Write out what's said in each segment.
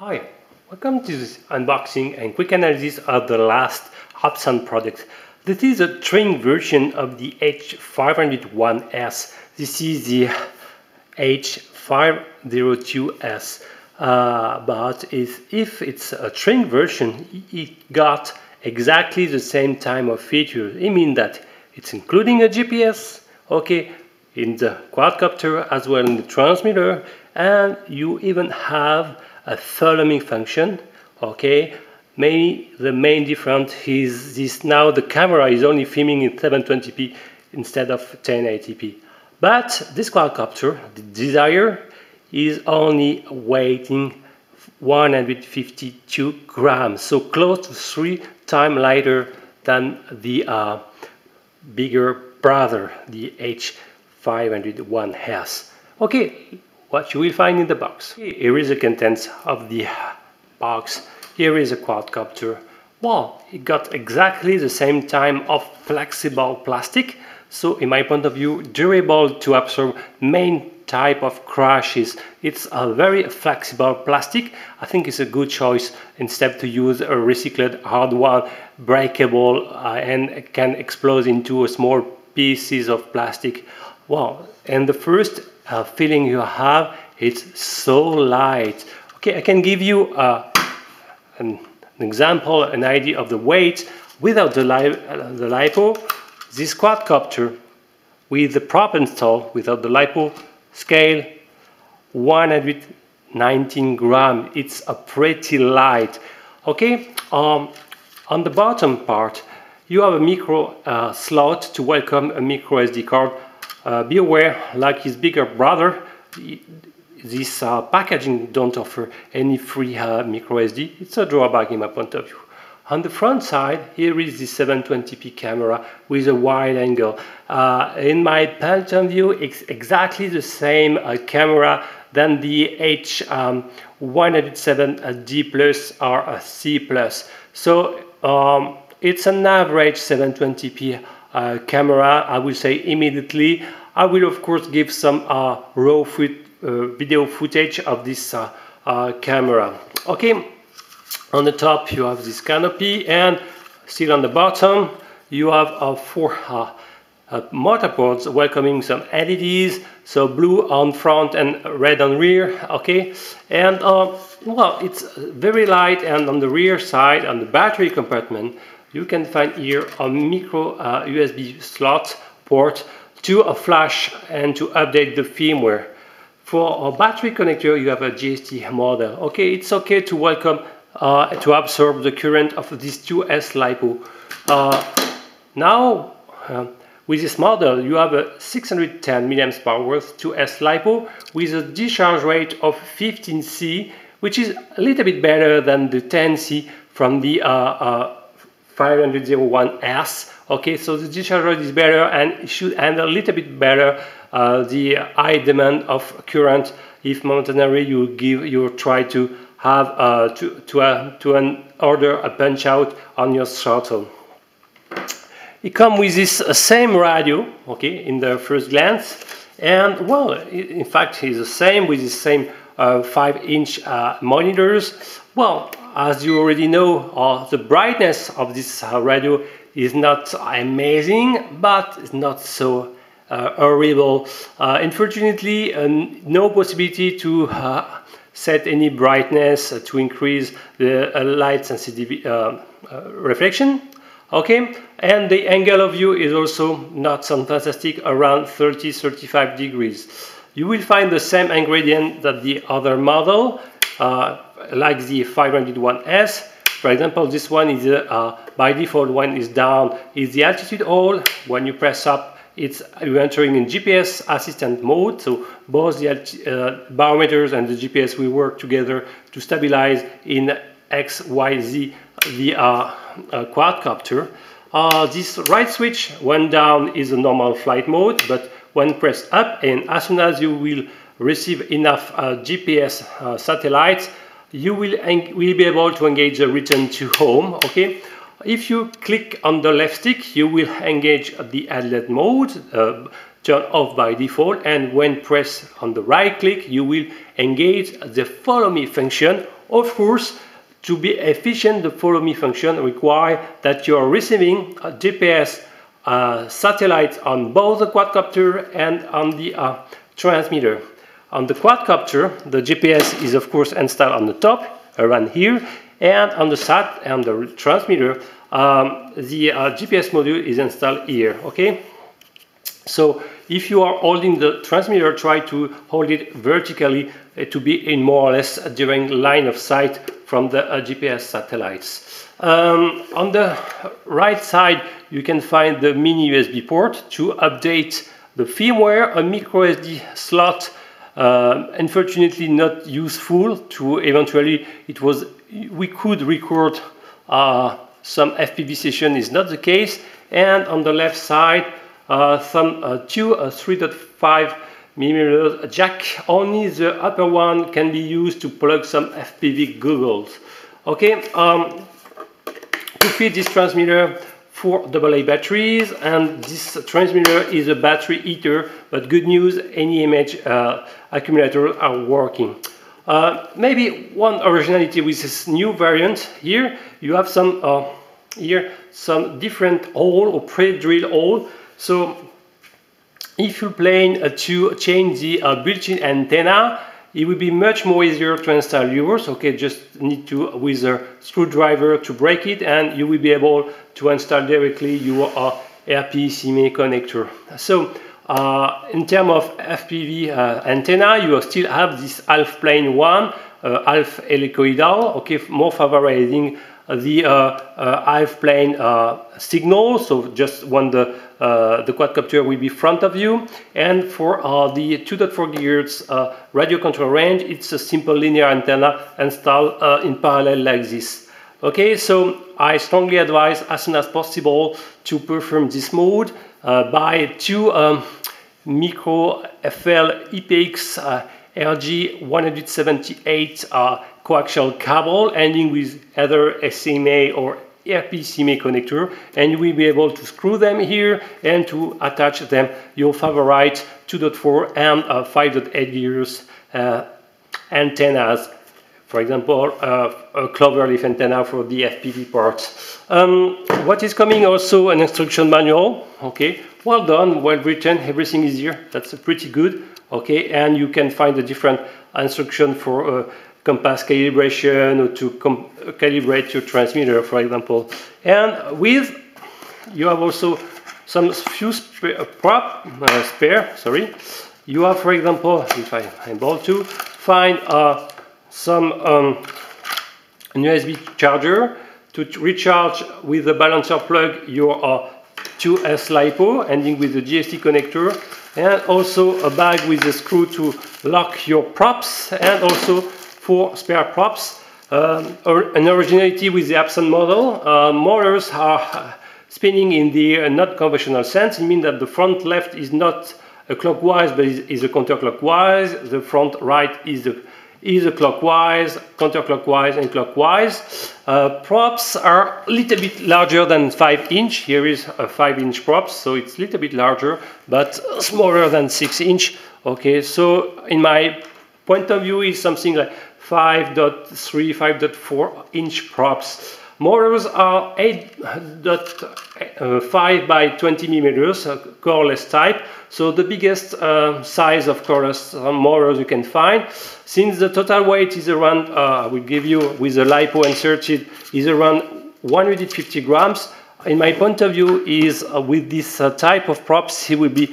Hi, welcome to this unboxing and quick analysis of the last HUBSAN product. This is a training version of the H502S. This is the H502S. But if it's a training version, it got exactly the same type of features. It means that it's including a GPS, okay, in the quadcopter as well in the transmitter, and you even have a follow me function, okay. Maybe the main difference is this: now the camera is only filming in 720p instead of 1080p. But this quadcopter, the Desire, is only weighing 152 grams, so close to 3 times lighter than the bigger brother, the H501S. Okay, what you will find in the box. Here is the contents of the box. Here is a quadcopter. Well, it got exactly the same type of flexible plastic, so in my point of view, durable to absorb main type of crashes. It's a very flexible plastic. I think it's a good choice instead to use a recycled hard one, breakable and can explode into small pieces of plastic. Well, and the first feeling you have, it's so light. Okay, I can give you an example, an idea of the weight without the LiPo. This quadcopter with the prop install without the LiPo scale 119 grams. It's a pretty light. Okay, on the bottom part you have a micro slot to welcome a micro SD card. Be aware, like his bigger brother, this packaging don't offer any free micro SD. It's a drawback in my point of view. On the front side, here is the 720p camera with a wide angle. In my point of view, it's exactly the same camera than the H107D Plus or C Plus. So it's an average 720p camera. I will say immediately. I will of course give some raw video footage of this camera. Okay. On the top you have this canopy, and still on the bottom you have 4 motherboards welcoming some LEDs, so blue on front and red on rear. Okay, and well, it's very light, and on the rear side, on the battery compartment, you can find here a micro USB slot port to a flash and to update the firmware. For a battery connector you have a GST model. Okay, it's okay to welcome to absorb the current of this 2S LiPo. Now, with this model, you have a 610 mAh 2S LiPo with a discharge rate of 15C, which is a little bit better than the 10C from the 501S. Okay, so the discharge rate is better and it should handle a little bit better the high demand of current if momentarily you try to have order a punch out on your throttle. It comes with this same radio, okay, in the first glance, and well, in fact, it's the same with the same 5-inch monitors. Well, as you already know, the brightness of this radio is not amazing, but it's not so horrible. Unfortunately, no possibility to set any brightness to increase the light sensitivity reflection. Okay, and the angle of view is also not so fantastic, around 30-35 degrees. You will find the same ingredient that the other model, like the 501S. For example, this one is by default, one is down, is the altitude hold. When you press up, you're entering in GPS assistant mode, so both the barometers and the GPS will work together to stabilize in X, Y, Z the quadcopter. This right switch when down is a normal flight mode, but when pressed up, and as soon as you will receive enough GPS satellites, you will be able to engage the return to home. Okay. If you click on the left stick, you will engage the headlet mode, turn off by default, and when pressed on the right click, you will engage the follow me function, Of course, to be efficient, the follow me function requires that you are receiving a GPS satellite on both the quadcopter and on the transmitter. On the quadcopter, the GPS is of course installed on the top, around here, and on the transmitter, the GPS module is installed here. Okay. So if you are holding the transmitter, try to hold it vertically to be in more or less during line of sight from the GPS satellites. On the right side, you can find the mini USB port to update the firmware, a micro SD slot, unfortunately not useful to eventually we could record some FPV session, is not the case. And on the left side, some two 3.5 mm jack. Only the upper one can be used to plug some FPV goggles. Okay, to fit this transmitter, 4 AA batteries, and this transmitter is a battery heater, but good news, any image accumulators are working. Maybe one originality with this new variant here, you have some different hole or pre-drilled hole. So if you're planning to change the built-in antenna, it will be much more easier to install yours. Okay, just need to with a screwdriver to break it, and you will be able to install directly your RP-CME connector. So in terms of FPV antenna, you still have this half plane one, half helicoidal, okay, more favoring the half plane signal. So just when the quadcopter will be front of you, and for the 2.4 GHz radio control range, it's a simple linear antenna installed in parallel like this. Okay, so I strongly advise as soon as possible to perform this mode. Buy two micro FL IPX RG178 coaxial cable ending with either SMA or RP-CME connector, and you will be able to screw them here and to attach them your favorite 2.4 and 5.8 GHz antennas. For example, a cloverleaf antenna for the FPV part. What is coming also an instruction manual. Okay, well done, well written, everything is here. That's pretty good. Okay, and you can find the different instruction for compass calibration or to calibrate your transmitter, for example. And with you have also some few spare. You have, for example, if I'm able to find some USB charger to recharge with the balancer plug your 2S LiPo ending with the GST connector, and also a bag with a screw to lock your props, and also 4 spare props. An originality with the HUBSAN model. Motors are spinning in the not conventional sense. It means that the front left is not a clockwise but is a counterclockwise. The front right is a clockwise, counterclockwise, and clockwise. Props are a little bit larger than 5 inch. Here is a 5-inch props, so it's a little bit larger, but smaller than 6 inch. Okay, so in my point of view, is something like 5.3, 5.4 inch props. Motors are 8.5 by 20 millimeters, coreless type. So the biggest size of coreless motors you can find. Since the total weight is around, I will give you with the LiPo inserted, is around 150 grams. In my point of view, is with this type of props, it will be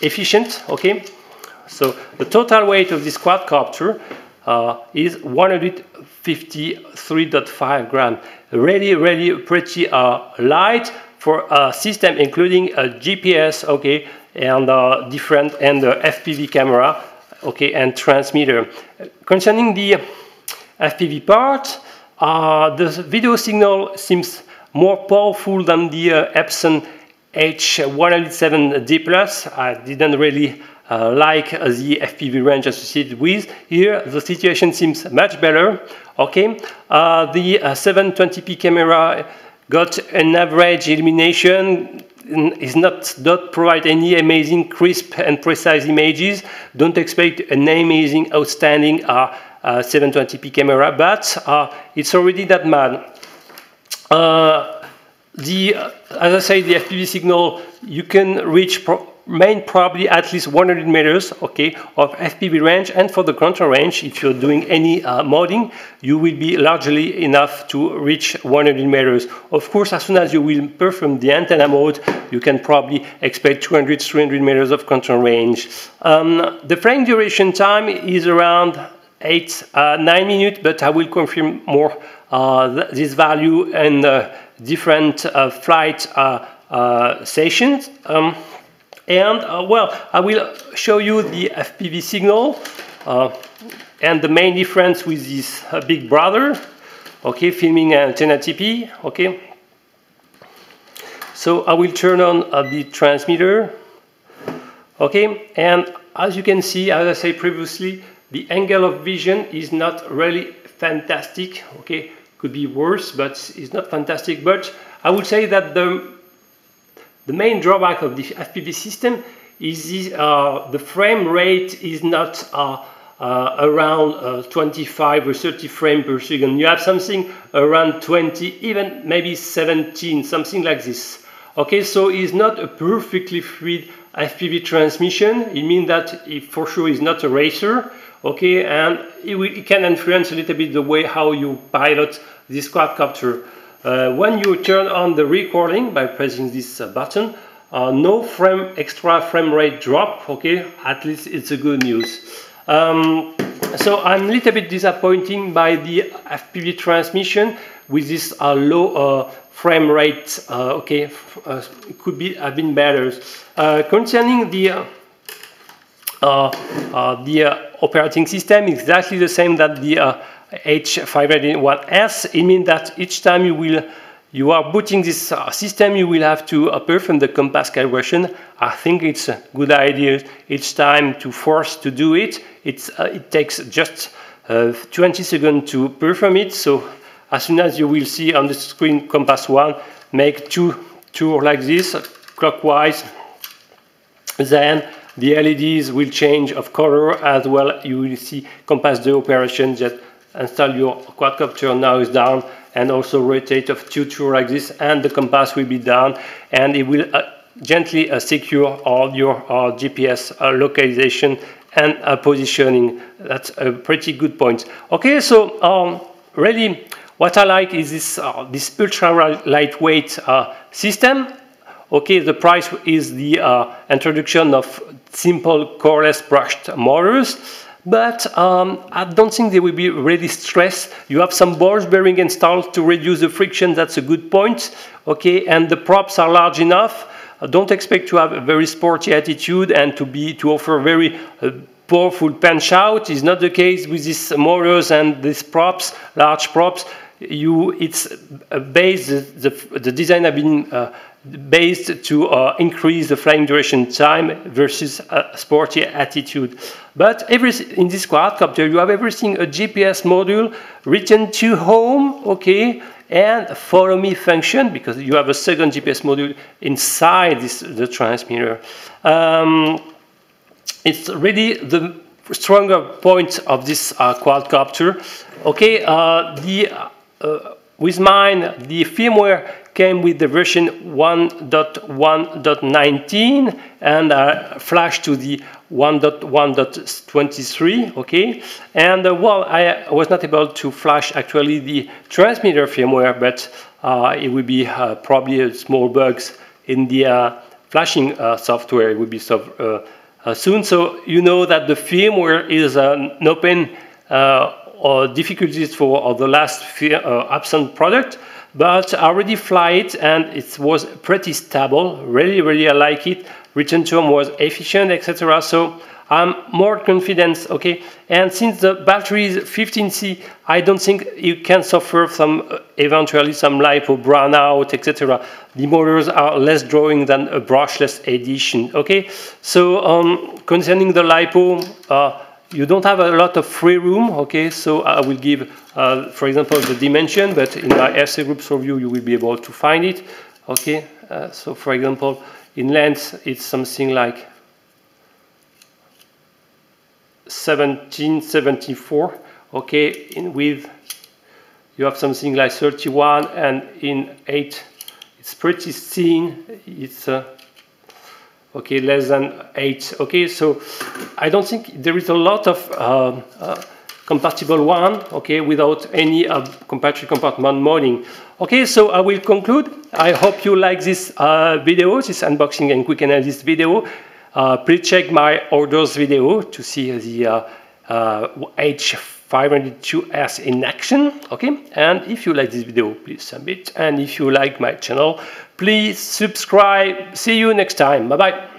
efficient. Okay, so the total weight of this quadcopter is 153.5 grams. Really pretty light for a system including a GPS, okay, and different FPV camera, okay, and transmitter. Concerning the FPV part, the video signal seems more powerful than the HUBSAN H502S. I didn't really like the FPV range associated with. Here the situation seems much better. Okay, the 720p camera got an average illumination, is not provide any amazing crisp and precise images. Don't expect an amazing outstanding 720p camera, but it's already that bad. As I say, the FPV signal, you can reach probably at least 100 meters, okay, of FPV range, and for the control range, if you're doing any modding, you will be largely enough to reach 100 meters. Of course, as soon as you will perform the antenna mode, you can probably expect 200, 300 meters of control range. The flying duration time is around 9 minutes, but I will confirm more this value in different flight sessions. Well, I will show you the FPV signal and the main difference with this big brother, okay, filming antenna TP, okay. So I will turn on the transmitter, okay, and as you can see, as I said previously, the angle of vision is not really fantastic, okay, could be worse, but it's not fantastic. But I would say that the main drawback of the FPV system is the frame rate is not around 25 or 30 frames per second. You have something around 20, even maybe 17, something like this. Okay, so it's not a perfectly fluid FPV transmission. It means that it for sure is not a racer. Okay, and it can influence a little bit the way how you pilot this quadcopter. When you turn on the recording by pressing this button, no extra frame rate drop, okay, at least it's a good news. So I'm a little bit disappointed by the FPV transmission with this low frame rate, okay, it could have been better. Concerning the operating system, exactly the same that the H502S. It means that each time you are booting this system, you will have to perform the compass calibration. I think it's a good idea each time to force to do it. It takes just 20 seconds to perform it. So as soon as you will see on the screen compass 1, make two like this, clockwise, then the LEDs will change of color as well. You will see compass the operation, just install your quadcopter, now is down, and also rotate of two like this, and the compass will be down, and it will gently secure all your GPS localization and positioning. That's a pretty good point. Okay, so really what I like is this ultra lightweight system. Okay, the price is the introduction of simple coreless brushed motors, but I don't think they will be really stressed. You have some ball bearing installed to reduce the friction. That's a good point. Okay, and the props are large enough. Don't expect to have a very sporty attitude and to offer very powerful punch out. Is not the case with these motors and these props, large props. It's based, the design have been based to increase the flying duration time versus a sporty attitude. But in this quadcopter, you have everything, a GPS module, return to home, okay, and follow me function, because you have a second GPS module inside the transmitter. It's really the stronger point of this quadcopter. Okay, with mine, the firmware came with the version 1.1.19 and flashed to the 1.1.23, okay? And well, I was not able to flash actually the transmitter firmware, but it will be probably small bugs in the flashing software. It will be soon. So you know that the firmware is an open difficulties for the last HUBSAN product, but I already fly it and it was pretty stable. Really I like it. Return time was efficient, etc. So I'm more confident, okay? And since the battery is 15C, I don't think you can suffer eventually some LiPo brownout, etc. The motors are less drawing than a brushless edition, okay? So concerning the LiPo, you don't have a lot of free room, okay? So I will give, for example, the dimension, but in my RC Groups review, you will be able to find it, okay? So for example, in length, it's something like 1774, okay, in width you have something like 31, and in 8 it's pretty thin, it's okay, less than 8. Okay, so I don't think there is a lot of compatible one, okay, without any battery compartment mounting. Okay, so I will conclude. I hope you like this video, this unboxing and quick analysis video. Please check my orders video to see the H502S in action. Okay, and if you like this video, please submit. And if you like my channel, please subscribe. See you next time. Bye bye.